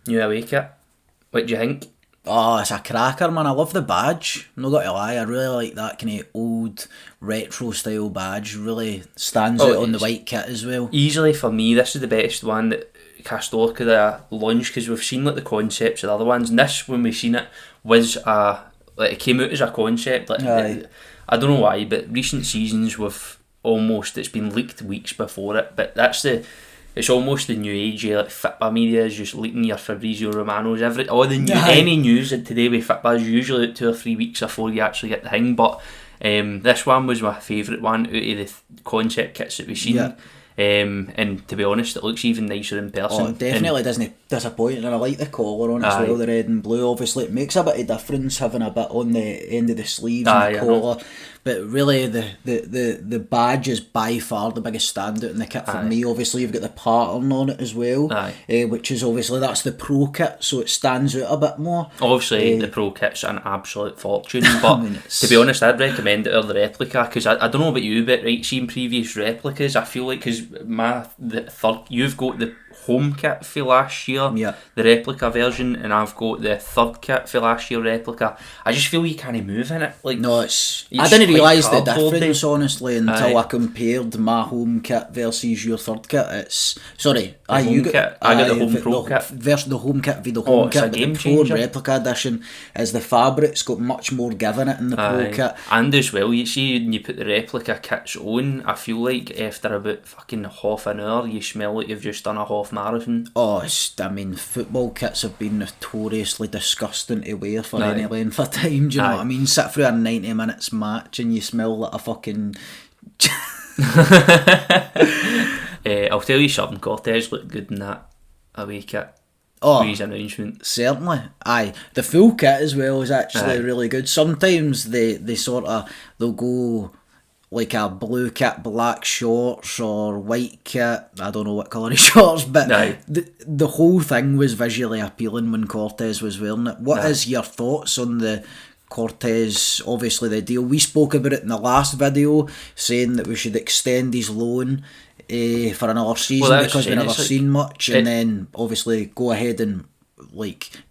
new away kit. What do you think? Oh, it's a cracker, man. I love the badge. I'm not got to lie, I really like that kind of old retro style badge. Really stands out on the white kit as well. Easily for me, this is the best one that Castor could have launched, because we've seen like the concepts of the other ones, and this, when we seen it, was it came out as a concept. Like, I don't know why, but recent seasons it's been leaked weeks before it, but it's almost the new age, like Fitba media is just leaking your Fabrizio Romanos, any news today with Fitba is usually 2 or 3 weeks before you actually get the thing. But this one was my favourite one out of the concept kits that we've seen. And to be honest, it looks even nicer in person. It definitely doesn't disappoint, and I like the collar on it as well, the red and blue. Obviously it makes a bit of difference having a bit on the end of the sleeves and the collar, but really the badge is by far the biggest standout in the kit for me. Obviously you've got the pattern on it as well, which is obviously that's the pro kit, so it stands out a bit more. Obviously the pro kit's an absolute fortune, but to be honest, I'd recommend it over the replica, because I don't know about you, but seeing previous replicas, I feel like, because you've got the home kit for last year, the replica version, and I've got the third kit for last year replica. I just feel you can't move in it. Like, no, I didn't realise the difference honestly until I compared my home kit versus your third kit. I got the home pro kit versus the home kit v the home kit, but the pro replica edition is the fabric's got much more give in it in the pro kit. And as well, you see when you put the replica kits on, I feel like after about fucking half an hour you smell like you've just done a half marathon. Football kits have been notoriously disgusting to wear for any length of time, do you know what I mean? Sit through a 90 minutes match and you smell like a fucking I'll tell you something, Cortez looked good in that away kit. His announcement. Certainly. The full kit as well is actually really good. Sometimes they'll go like a blue kit, black shorts, or white kit. I don't know what colour his shorts, but the whole thing was visually appealing when Cortez was wearing it. What is your thoughts on the Cortez, obviously the deal? We spoke about it in the last video, saying that we should extend his loan for another season because we've never seen much, and then obviously go ahead and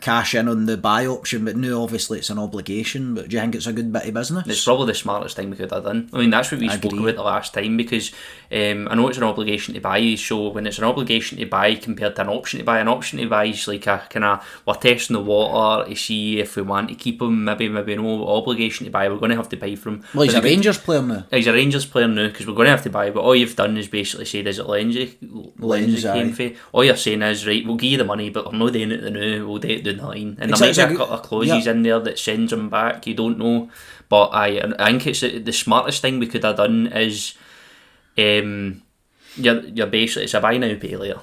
cash in on the buy option, but now obviously it's an obligation. But do you think it's a good bit of business? It's probably the smartest thing we could have done. I mean, that's what we spoke about the last time, because I know it's an obligation to buy, so when it's an obligation to buy compared to an option to buy is like a kind of, we're testing the water to see if we want to keep him, maybe no. Obligation to buy, we're going to have to buy from him. Well, he's a Rangers player now. He's a Rangers player now, because we're going to have to buy, but all you've done is basically said, is it Lenzy came for? All you're saying is, right, we'll give you the money, but we're not doing it now, we'll do it down the line. And there might be a couple of clauses in there that sends him back, you don't know. But I think it's the smartest thing we could have done is you're basically, it's a buy now, pay later.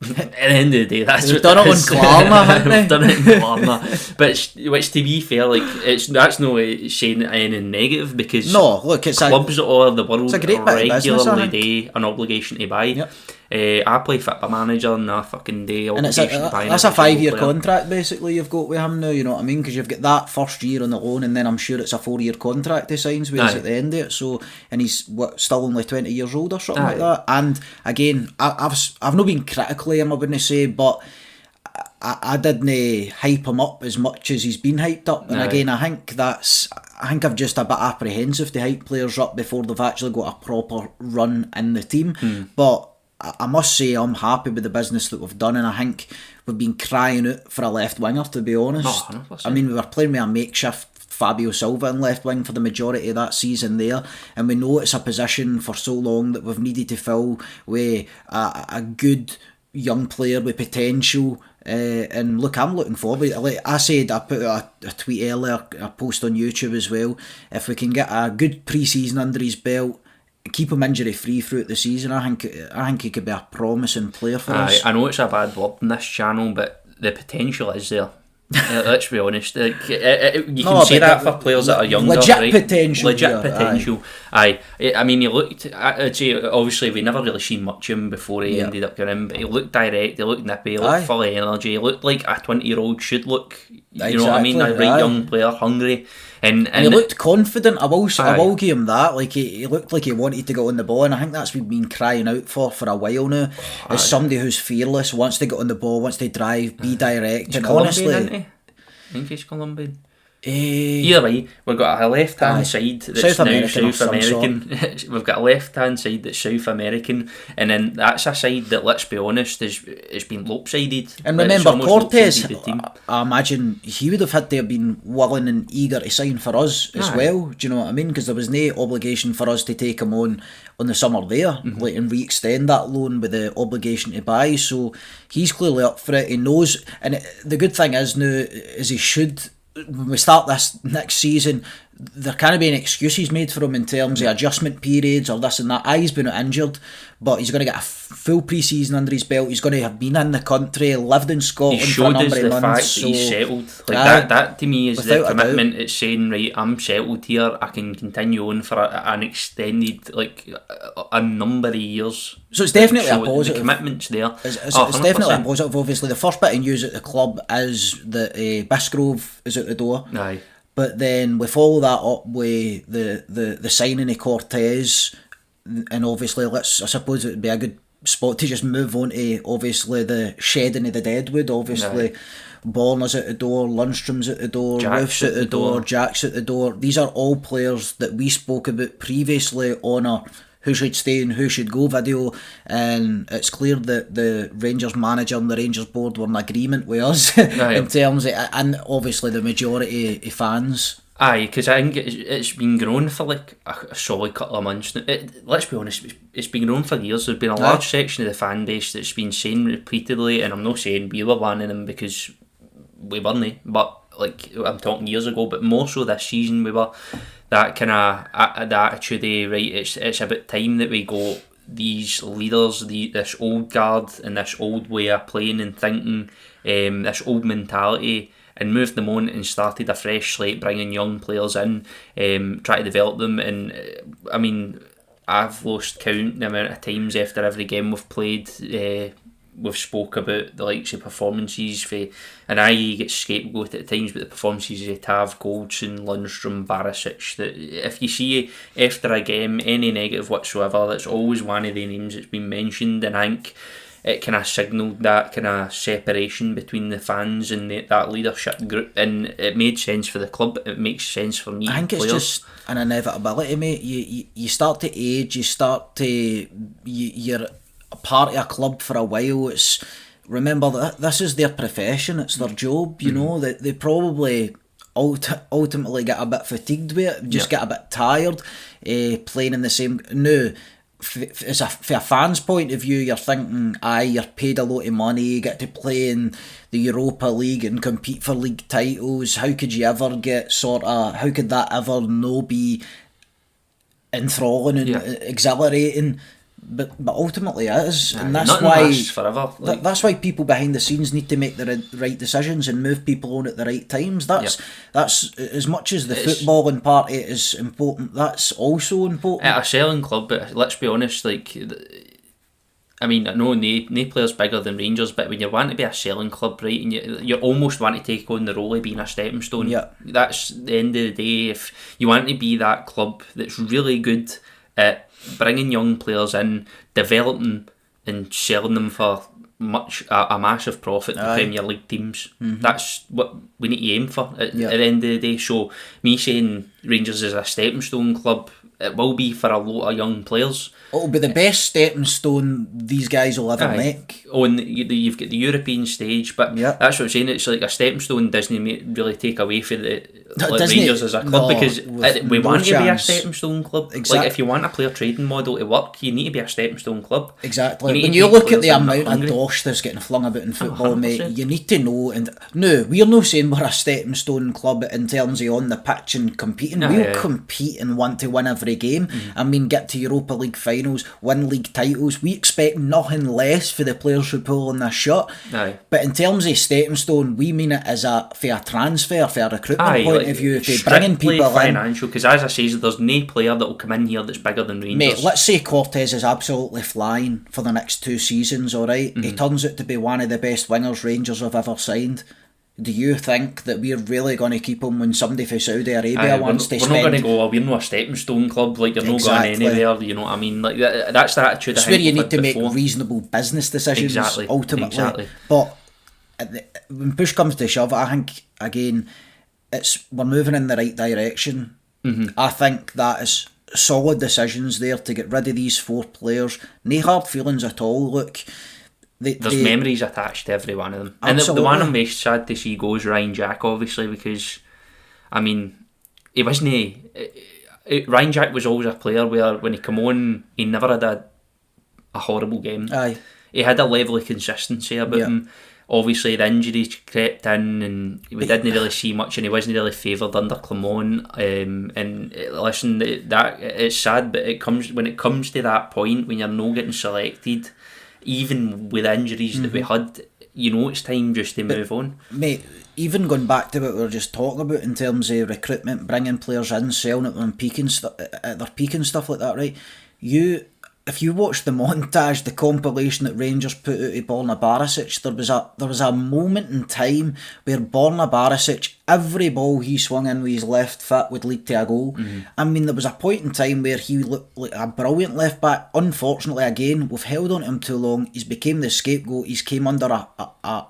At the end of the day, that's what done it on Klarna, haven't they? We've done it on Klarna. But which, to be fair, that's no saying anything negative, because clubs all over the world regularly do an obligation to buy. Yep. I play Fitba Manager and a fucking day obligation to buy. That's a 5-year contract basically you've got with him now, you know what I mean? Because you've got that first year on the loan, and then I'm sure it's a 4-year contract he signs with us at the end of it. So, and he's still only 20 years old or something like that. And again, I've not been critical of him, I wouldn't say, but I didn't hype him up as much as he's been hyped up. And again, I think I'm just a bit apprehensive to hype players up before they've actually got a proper run in the team. But I must say I'm happy with the business that we've done, and I think we've been crying out for a left winger, to be honest. 100%. I mean, we were playing with a makeshift Fabio Silva in left wing for the majority of that season there, and we know it's a position for so long that we've needed to fill with a good young player with potential. And look, I'm looking forward. Like I said, I put out a tweet earlier, a post on YouTube as well. If we can get a good pre-season under his belt, keep him injury free throughout the season, I think he could be a promising player for us. I know it's a bad word in this channel, but the potential is there. Let's be honest. You can say that for players that are younger. Legit potential. I mean, he looked. I'd say obviously we never really seen much of him before he ended up going in, but he looked direct. He looked nippy. He looked full of energy. He looked like a 20-year-old should look. You know what I mean? A right young player, hungry. And he looked confident. I will give him that. Like he looked like he wanted to get on the ball, and I think that's what we've been crying out for a while now. Is somebody who's fearless, wants to get on the ball, wants to drive, be direct. He's and Colombian, honestly, isn't he? I think he's Colombian. Either way, we've got a left-hand side that's South American. We've got a left-hand side that's South American, and then that's a side that, let's be honest, has been lopsided. And remember, Cortes, I imagine he would have had to have been willing and eager to sign for us as well. Do you know what I mean? Because there was no obligation for us to take him on the summer there, like, and re-extend that loan with the obligation to buy. So he's clearly up for it. He knows, and the good thing is now is he should. When we start this next season, there can't be any excuses made for him in terms of adjustment periods or this and that. He's been injured, but he's going to get a full pre-season under his belt. He's going to have been in the country, lived in Scotland for a number of months. So he's settled. Like that to me is the commitment. It's saying, right, I'm settled here. I can continue on for an extended, like a number of years. So it's definitely a positive. The commitment's there. It's definitely a positive. Obviously, the first bit of news at the club is that Bisgrove is out the door. Aye. But then we follow that up with the signing of Cortez, and obviously I suppose it would be a good spot to just move on to obviously the shedding of the deadwood. Obviously, Borner's at the door, Lundstrom's at the door, Roof's at the door, Jack's at the door. These are all players that we spoke about previously on our who should stay and who should go video, and it's clear that the Rangers manager and the Rangers board were in agreement with us in terms of, and obviously the majority of fans. Aye, because I think it's been growing for like a solid couple of months now. Let's be honest, it's been growing for years. There's been a large section of the fan base that's been saying repeatedly, and I'm not saying we were one of them because we weren't, but like I'm talking years ago, but more so this season we were. That kind of the attitude of, right, it's about time that we go these leaders, this old guard and this old way of playing and thinking, this old mentality, and moved them on and started a fresh slate, bringing young players in, try to develop them. And I mean, I've lost count the amount of times after every game we've played. We've spoke about the likes of performances for, and I get scapegoated at times, but the performances of Tav, Goldson, Lundstrom, Barisic, that if you see after a game any negative whatsoever, that's always one of the names that's been mentioned, and I think it kind of signalled that kind of separation between the fans and that leadership group, and it made sense for the club. It makes sense for me. I think it's just an inevitability, mate. You start to age, you're part of a club for a while. It's, remember that this is their profession, it's their job, you know, that they probably ultimately get a bit fatigued with it, just get a bit tired playing in the same. No, for a fan's point of view, you're thinking, you're paid a lot of money, you get to play in the Europa League and compete for league titles. How could you ever get how could that ever no be enthralling and exhilarating? But ultimately it is, and that's why forever, like. That's why people behind the scenes need to make the right decisions and move people on at the right times. That's as much as the footballing part is important. That's also important at a selling club. But let's be honest, like, I mean, I know no player's bigger than Rangers, but when you want to be a selling club, right, and you almost want to take on the role of being a stepping stone. That's the end of the day. If you want to be that club that's really good at bringing young players in, developing and selling them for a massive profit to Premier League teams. That's what we need to aim for at the end of the day. So me saying Rangers is a stepping stone club, it will be for a lot of young players. It'll be the best stepping stone these guys will ever make. Oh, and you've got the European stage, but that's what I'm saying. It's like a stepping stone doesn't really take away from the Rangers as a club, because we want to be a stepping stone club. Exactly. Like, if you want a player trading model to work, you need to be a stepping stone club. Exactly. When you look at the amount of dosh that's getting flung about in football, mate, you need to know. And no, we're not saying we're a stepping stone club in terms of on the pitch and competing. We'll compete and want to win every game. I mean, get to Europa League finals, win league titles. We expect nothing less for the players who pull on this shirt. But in terms of stepping stone, we mean it as for a transfer, for a recruitment point of view, for bringing people financial, because as I say, there's no player that will come in here that's bigger than Rangers. Mate, let's say Cortez is absolutely flying for the next 2 seasons, alright? He turns out to be one of the best wingers Rangers have ever signed. do you think that we're really going to keep him when somebody from Saudi Arabia wants to spend... We're not going to go, we're not a stepping stone club, like you're not going anywhere, you know what I mean? Like that's the attitude. It's where you need to make reasonable business decisions, ultimately. Exactly. But when push comes to shove, I think, again, we're moving in the right direction. I think that is solid decisions there to get rid of these 4 players. No hard feelings at all. Look... There's memories attached to every one of them. Absolutely. And the one I'm most sad to see go is Ryan Jack, obviously, because, I mean, he wasn't... Ryan Jack was always a player where, when he came on, he never had a horrible game. Aye. He had a level of consistency about him. Obviously, the injuries crept in, and we didn't really see much, and he wasn't really favoured under Clement. And listen, that it's sad, but when it comes to that point, when you're not getting selected... Even with injuries that we had, you know, it's time just to move on. Mate, even going back to what we were just talking about in terms of recruitment, bringing players in, selling at them, at their peak and stuff like that, right? If you watch the montage, the compilation that Rangers put out of Borna Barisic, there was a moment in time where Borna Barisic, every ball he swung in with his left foot would lead to a goal. I mean, there was a point in time where he looked like a brilliant left back. Unfortunately, again, we've held on to him too long. He's became the scapegoat. He's came under a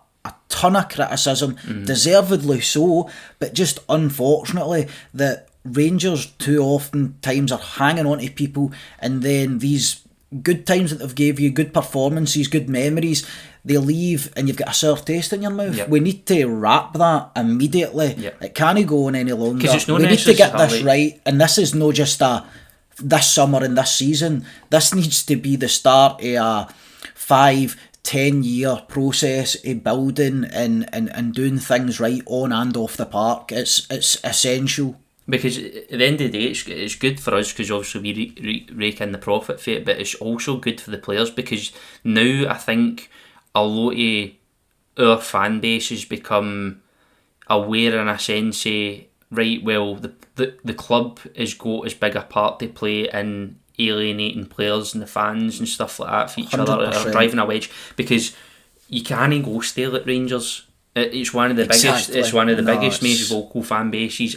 ton of criticism, deservedly so, but just unfortunately that Rangers too often times are hanging on to people, and then these good times that they've gave you, good performances, good memories, they leave and you've got a sour taste in your mouth. We need to wrap that immediately. It can't go on any longer. We need to get this right, and this is not just this summer and this season. This needs to be the start of a 5-10 year process of building and doing things right on and off the park. It's essential. Because at the end of the day, it's good for us because obviously we rake in the profit for it, but it's also good for the players because now I think a lot of our fan base has become aware in a sense of, right, well, the club has got as big a part to play in alienating players and the fans and stuff like that for each 100%. Other, or driving a wedge, because you can't go stale at Rangers. It's one of the biggest. It's one of the biggest, most vocal fan bases.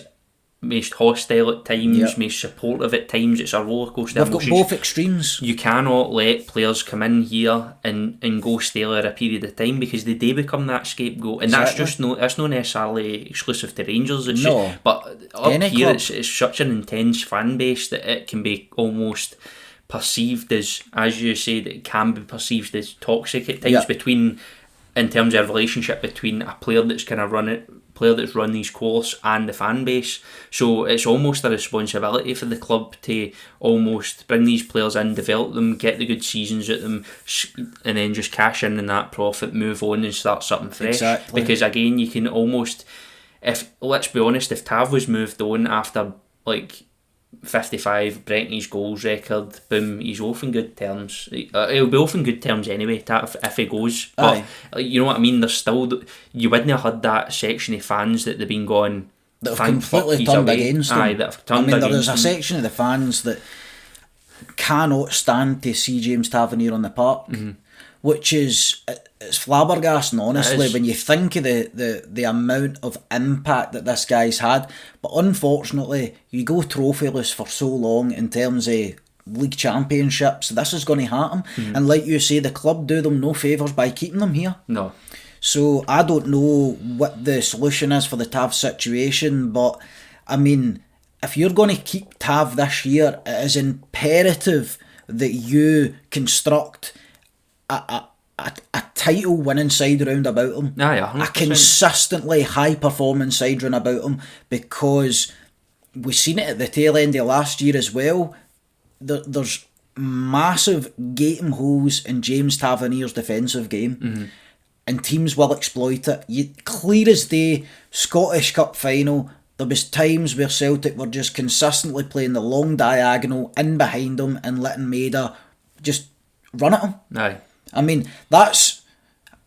Most hostile at times, most supportive at times. It's a rollercoaster. We've got both extremes. You cannot let players come in here and go stale at a period of time because they do become that scapegoat, and that's not necessarily exclusive to Rangers. It's just, but up here it's such an intense fan base that it can be almost perceived as you say, that it can be perceived as toxic at times in terms of a relationship between a player that's kind of run these course and the fan base. So it's almost a responsibility for the club to almost bring these players in, develop them, get the good seasons at them, and then just cash in on that profit, move on and start something fresh. Exactly. Because again, you can almost, let's be honest, if Tav was moved on after like 55, breaking his goals record, boom, he's off in good terms. He'll be off in good terms anyway if he goes. But you know what I mean, there's still, you wouldn't have had that section of fans that they've been going, that have completely turned against him. There is a section of the fans that cannot stand to see James Tavernier on the park, which is, it's flabbergasting, honestly, when you think of the amount of impact that this guy's had. But unfortunately, you go trophyless for so long in terms of league championships, this is going to happen. And like you say, the club do them no favours by keeping them here. No. So I don't know what the solution is for the Tav situation, but I mean, if you're going to keep Tav this year, it is imperative that you construct a title winning side round about him. A consistently high performance side round about him, because we've seen it at the tail end of last year as well. There's massive gaping holes in James Tavernier's defensive game, and teams will exploit it. Clear as day, Scottish Cup final, there was times where Celtic were just consistently playing the long diagonal in behind him and letting Maida just run at him. I mean, that's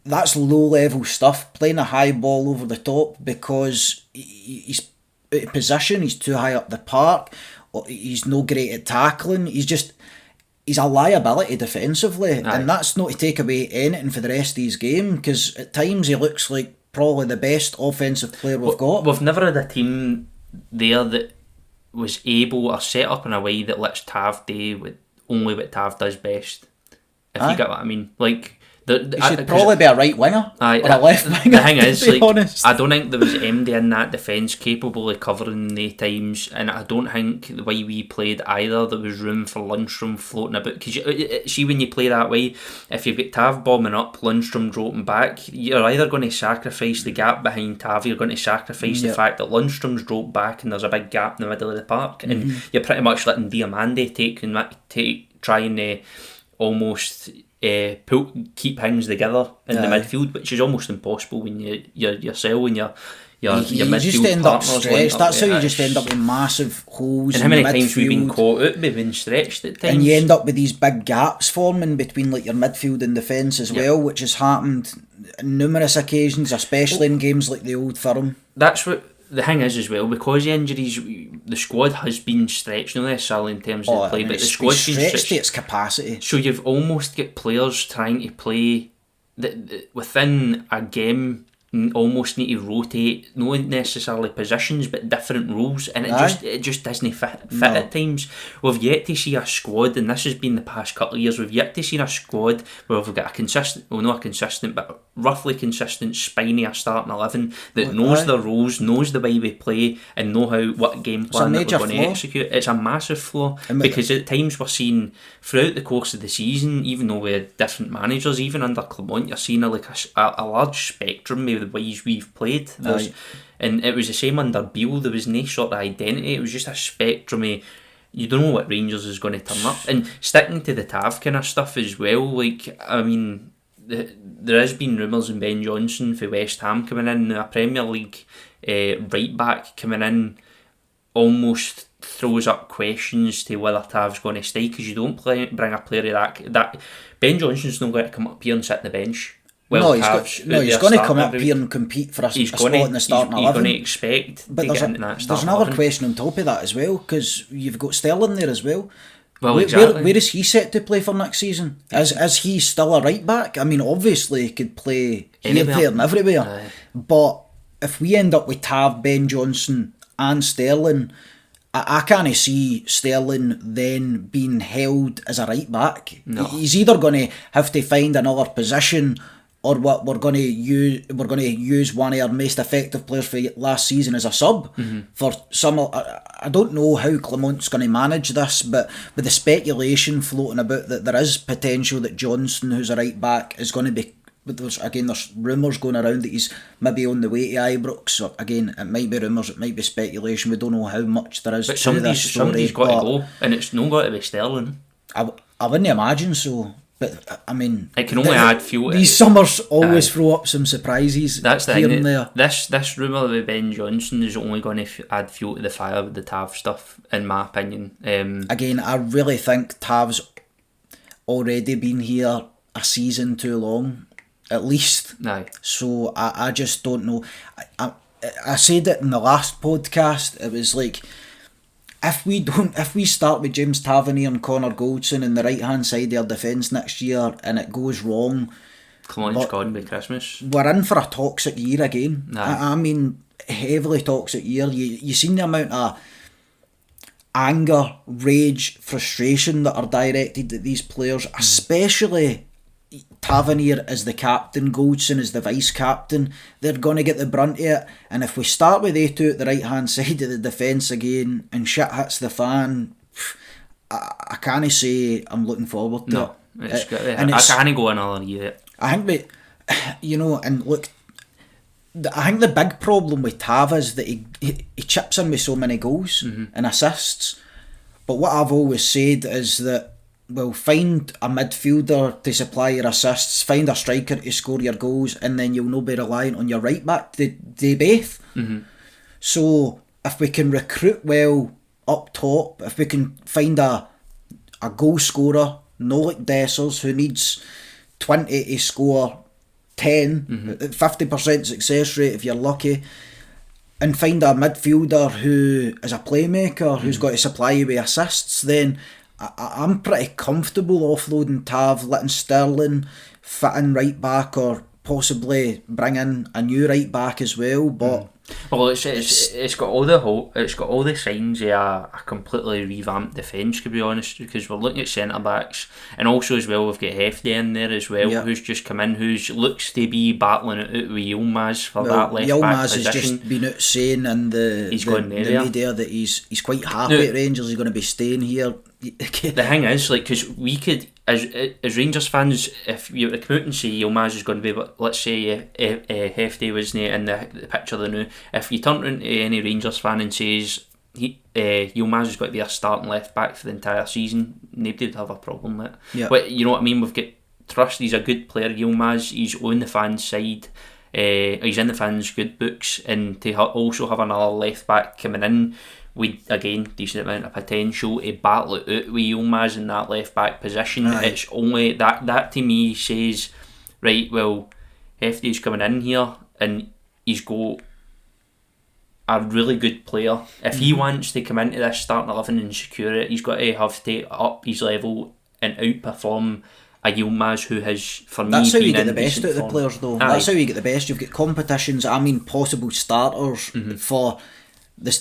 low level stuff, playing a high ball over the top because he's out of position, he's too high up the park, or he's no great at tackling, he's a liability defensively. And that's not to take away anything for the rest of his game, because at times he looks like probably the best offensive player we've got. We've never had a team there that was able or set up in a way that lets Tav do only what Tav does best. If you get what I mean. Like, he should probably be a right winger or a left winger. The thing is, to be honest. I don't think there was MD in that defence capable of covering the times, and I don't think the way we played either, there was room for Lundstrom floating about. Because see, when you play that way, if you've got Tav bombing up, Lundstrom dropping back, you're either going to sacrifice the gap behind Tav, you're going to sacrifice the fact that Lundstrom's dropped back and there's a big gap in the middle of the park, and you're pretty much letting Diamande try and almost keep things together in the midfield, which is almost impossible when you're selling your midfield just end up stretched. That's how you just end up with massive holes. And how many times we've been caught out, we've been stretched at times, and you end up with these big gaps forming between like your midfield and defence as well, which has happened on numerous occasions, especially in games like the Old Firm. That's what the thing is as well, because the injuries, the squad has been stretched, not necessarily in terms of play, but the squad's been stretched to its capacity. So you've almost got players trying to play within a game, almost need to rotate, not necessarily positions, but different roles, and it just doesn't fit at times. We've yet to see a squad, and this has been the past couple of years, we've yet to see a squad where we've got a consistent, well, not a consistent, but roughly consistent spine of a starting 11 that knows their roles, knows the way we play, and know what game plan that we're going to execute. It's a massive flaw, because at times we're seeing throughout the course of the season, even though we had different managers, even under Clement, you're seeing a large spectrum of the ways we've played. And it was the same under Beale. There was no sort of identity, it was just a spectrum of, you don't know what Rangers is going to turn up. And sticking to the Tav kind of stuff as well, like, I mean, there has been rumours in Ben Johnson for West Ham coming in, a Premier League right back coming in almost throws up questions to whether Tav's going to stay, because you don't bring a player of that Ben Johnson's not going to come up here and sit on the bench. Well, he's going to come up here and compete for a spot in the starting 11. He's going to expect but to get into that starting 11. There's another question on top of that as well, because you've got Sterling there as well. Well, exactly. Where is he set to play for next season? Is he still a right back? I mean, obviously he could play here, there and everywhere. But if we end up with Tav, Ben Johnson and Sterling, I can't see Sterling then being held as a right back. No. He's either going to have to find another position, or what we're going to use one of our most effective players for last season as a sub for some. I don't know how Clement's going to manage this, but with the speculation floating about that there is potential that Johnson, who's a right back, is going to be. But there's rumours going around that he's maybe on the way to Ibrox. So again, it might be rumours, it might be speculation. We don't know how much there is to this story. Somebody's got to go, and it's not got to be Sterling. I wouldn't imagine so. But I mean, it can only add fuel. These summers always throw up some surprises. That's the here thing. And there. This rumour with Ben Johnson is only going to add fuel to the fire with the Tav stuff, in my opinion. Again, I really think Tav's already been here a season too long, at least. Aye. So I just don't know. I said it in the last podcast. It was like, if we start with James Tavernier and Connor Goldson in the right hand side of our defence next year and it goes wrong, Clement's gone by Christmas, we're in for a toxic year again. I mean, heavily toxic year. You seen the amount of anger, rage, frustration that are directed at these players, especially Tavernier as the captain, Goldson as the vice captain. They're going to get the brunt of it, and if we start with they two at the right hand side of the defence again and shit hits the fan, I can't say I'm looking forward to it. I can't go another year. I think and look, I think the big problem with Tav is that he chips in with so many goals and assists, but what I've always said is that, well, find a midfielder to supply your assists, find a striker to score your goals, and then you'll not be reliant on your right back to do both. So if we can recruit well up top, if we can find a goal scorer, no like Dessers, who needs 20 to score 10, 50% success rate if you're lucky, and find a midfielder who is a playmaker, who's got to supply you with assists, then I'm pretty comfortable offloading Tav, letting Sterling fit in right back, or possibly bring in a new right back as well, but well, it's got all the signs of a completely revamped defence, to be honest, because we're looking at centre backs, and also as well we've got Hefty in there as well, who's just come in, who looks to be battling it out with Yilmaz for that left back position. Yilmaz has just been out saying in the media that he's quite happy at Rangers. He's going to be staying here. The thing is, like, because we could, as Rangers fans, if you were to come out and say Yilmaz is going to be, but let's say Hefty wasn't in the picture of the new, if you turn around to any Rangers fan and says Yilmaz has got to be a starting left back for the entire season, nobody would have a problem with it. Yeah. But you know what I mean, we've got trust. He's a good player, Yilmaz. He's on the fans' side. He's in the fans' good books, and to also have another left back coming in with, again, decent amount of potential to battle it out with Yilmaz in that left back position. Aye. It's only that to me says, right, well, Hefty's coming in here and he's got a really good player. If he wants to come into this starting 11 and secure it, he's got to have to up his level and outperform a Yilmaz who has, for me, that's how you been get the best out of the players, though. Aye. That's how you get the best. You've got competitions, possible starters for the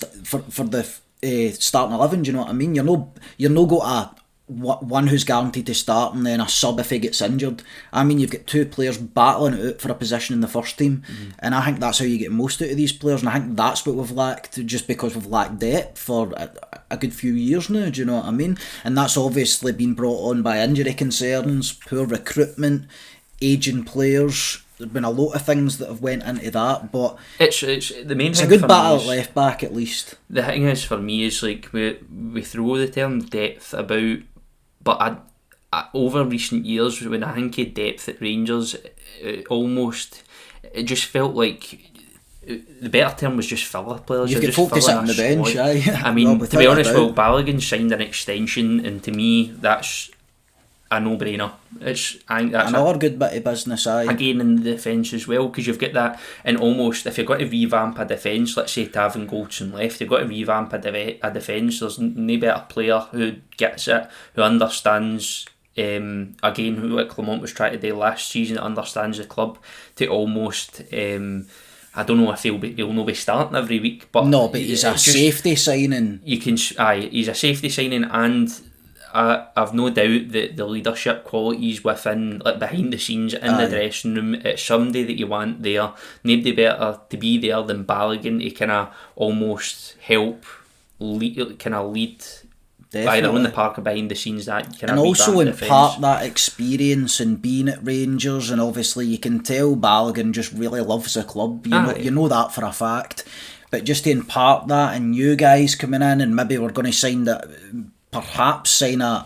starting 11. Do you know what I mean? You're no got one who's guaranteed to start and then a sub if he gets injured. You've got two players battling it out for a position in the first team, and I think that's how you get most out of these players, and I think that's what we've lacked, just because we've lacked depth for a good few years now. Do you know what I mean? And that's obviously been brought on by injury concerns, poor recruitment, ageing players. There's been a lot of things that have went into that, but it's the main. It's a good battle at left back, at least. The thing is, for me, is like we throw the term depth about, but over recent years, when I think of depth at Rangers, it just felt like the better term was just filler players. You could focus it on the bench, aye. To be honest, Balogun signed an extension, and to me, that's a no-brainer. I think that's another good bit of business, aye. Again, in the defence as well, because you've got that, and almost, if you've got to revamp a defence, let's say Tavernier Goldson left, you've got to revamp a defence. There's no better player who gets it, who understands, again, who like Clement was trying to do last season, understands the club, to almost, I don't know if he'll not be starting every week, but no, but he's a safety signing. He's a safety signing, and I've no doubt that the leadership qualities within, like behind the scenes in the dressing room, it's somebody that you want there. Nobody better to be there than Balogun to kind of almost help lead either on the park or behind the scenes, that kind and of also impart that experience and being at Rangers. And obviously you can tell Balogun just really loves the club, you know that for a fact, but just to impart that, and you guys coming in, and maybe we're going to sign a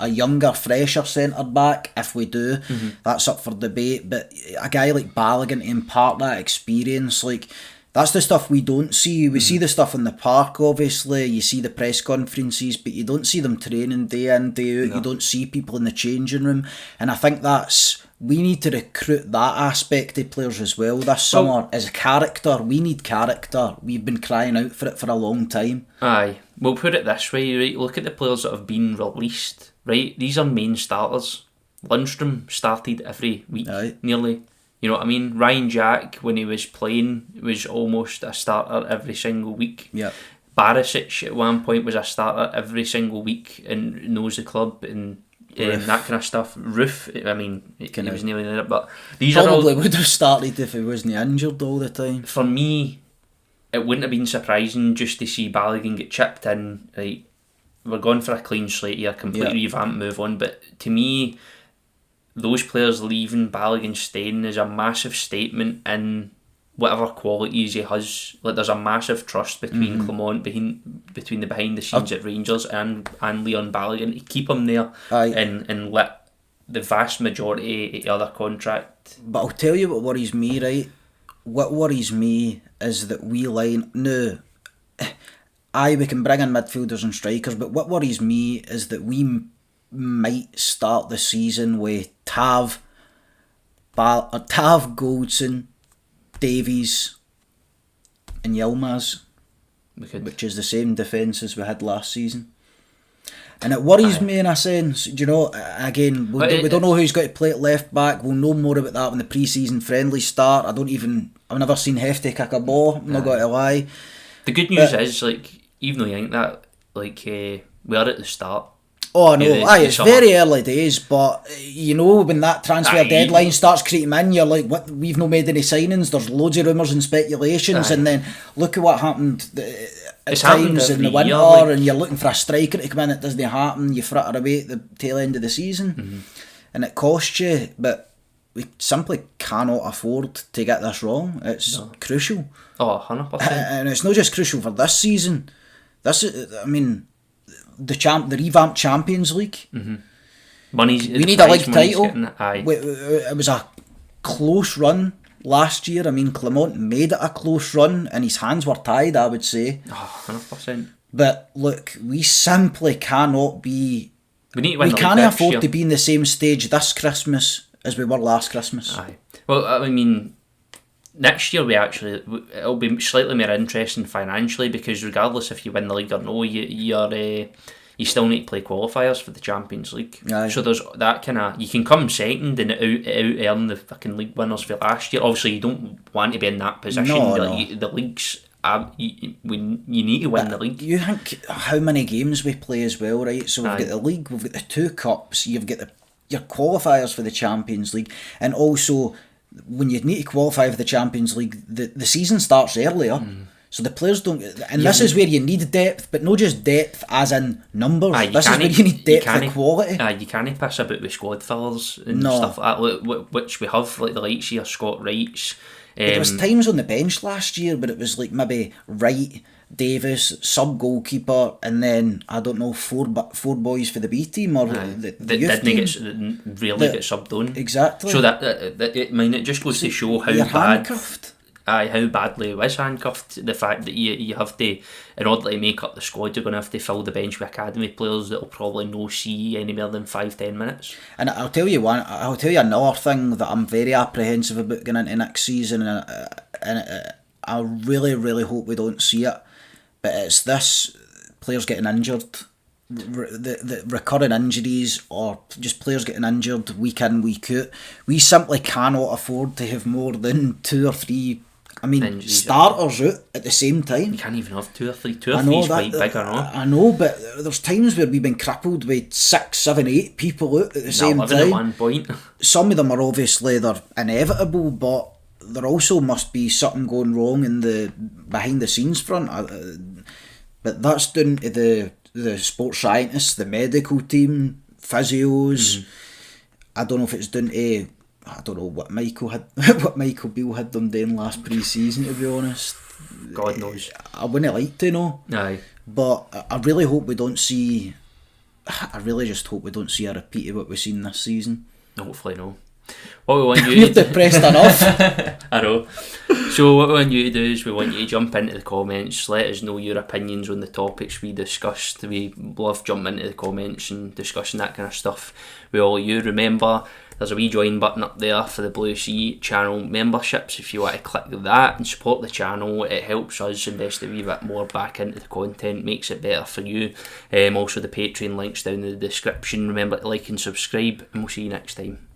younger, fresher centre back. If we do, that's up for debate, but a guy like Balogun to impart that experience, like, that's the stuff we don't see. We see the stuff in the park, obviously. You see the press conferences, but you don't see them training day in, day out. No. You don't see people in the changing room. And I think we need to recruit that aspect of players as well this summer. As a character, we need character. We've been crying out for it for a long time. Aye. We'll put it this way, right? Look at the players that have been released, right? These are main starters. Lundstrom started every week, nearly. You know what I mean? Ryan Jack, when he was playing, was almost a starter every single week. Yeah. Barisic at one point was a starter every single week and knows the club and that kind of stuff. Roof, he was nearly there, but these probably would have started if he wasn't injured all the time. For me, it wouldn't have been surprising just to see Balogun get chipped in. Right, we're going for a clean slate here, completely revamp, move on. But to me, those players leaving, Balogun staying, is a massive statement in whatever qualities he has. Like, there's a massive trust between Clement, between the behind the scenes at Rangers and Leon Balogun to keep him there and let the vast majority of the other contract. But I'll tell you what worries me, right? What worries me is that we line... No, we can bring in midfielders and strikers, but what worries me is that we might start the season with Tav, Goldson, Davies and Yilmaz, which is the same defence as we had last season. And it worries me in a sense, do you know, again, we don't know who's got to play at left back. We'll know more about that when the pre-season friendlies start. I've never seen Hefty kick a ball, I'm not going to lie. The good news is, like, even though you think that, like, we are at the start. Oh no, it's very early days, but you know, when that transfer deadline starts creeping in, you're like, what? We've not made any signings, there's loads of rumours and speculations, and then look at what happened at times in the winter, year, and you're looking for a striker to come in, it doesn't happen, you fritter away at the tail end of the season, and it costs you, but we simply cannot afford to get this wrong. It's crucial. Oh, 100%. And it's not just crucial for this season. The revamped Champions League. We need a league title. It was a close run last year. I mean, Clement made it a close run, and his hands were tied, I would say. 100%. But look, we simply cannot be. We need to win. We can't afford to be in the same stage this Christmas as we were last Christmas. Aye. Well, I mean, next year it'll be slightly more interesting financially, because regardless if you win the league or no, you still need to play qualifiers for the Champions League. Aye. So there's that kind of, you can come second and out earn the fucking league winners for last year. Obviously, you don't want to be in that position. No. The league's you need to win the league. You think how many games we play as well, right? So we've got the league, we've got the 2 cups, you've got your qualifiers for the Champions League, and also when you need to qualify for the Champions League, the season starts earlier, so the players don't. And this is where you need depth, but not just depth as in numbers. This is where you need depth and quality. You can't piss about with squad fillers and stuff like that, which we have, like the likes of Scott Wrights. There was times on the bench last year, but it was like maybe Wright, Davis, sub goalkeeper, and then I don't know, four boys for the B team or the youth team. Get subbed on. Exactly. So that it just goes to show how handcuffed. How badly he was handcuffed. The fact that you have to, in order to make up the squad, you're going to have to fill the bench with academy players that will probably no see any more than 5-10 minutes. And I'll tell you another thing that I'm very apprehensive about going into next season, and I really, really hope we don't see it, but it's this: players getting injured, the recurring injuries, or just players getting injured week in, week out. We simply cannot afford to have more than 2 or 3 starters out at the same time. You can't even have 2 or 3. 2 or 3 is quite big, I know. I know, but there's times where we've been crippled with 6, 7, 8 people out at the same time. At one point. Some of them are obviously they're inevitable, but there also must be something going wrong in the behind the scenes front. But that's down to the sports scientists, the medical team, physios. I don't know if it's down to, I don't know what Michael Beale had them doing last pre-season, to be honest. God knows. I wouldn't like to know. Aye. But I really hope we don't see. I really just hope we don't see a repeat of what we've seen this season. Hopefully no. What we want you We're depressed enough. I know. So what we want you to do is we want you to jump into the comments, let us know your opinions on the topics we discussed. We love jumping into the comments and discussing that kind of stuff with all of you. Remember, there's a wee join button up there for the BlueSea channel memberships. If you want to click that and support the channel, it helps us invest a wee bit more back into the content, makes it better for you. Also the Patreon links down in the description. Remember to like and subscribe, and we'll see you next time.